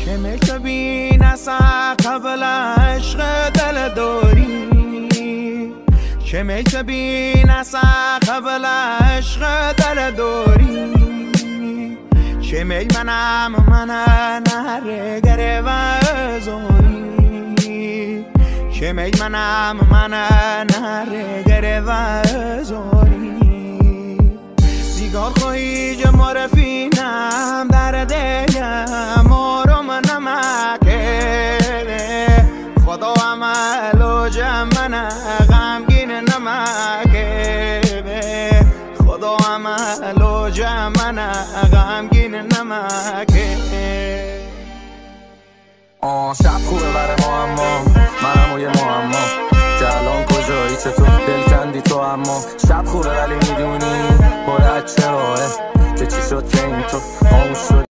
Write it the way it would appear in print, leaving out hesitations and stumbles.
که میشه بین اصلا قبل عشق دل داری که میشه بین اصلا قبل عشق دل داری که می منم نره گره و زوری که می منم نره گره و زوری سیگار خواهی جمع رفینم در دلم آرام نمکه خدا عمل و جمع غمگین نمکه خدا عمل و جمع غمگین نمکه شب خوبه برای ما اما منم و یه معما که الان کجایی چطور دل کندی تو اما شب خوبه ولی میدونی باید چراه که چی شد که این تو خاموش شد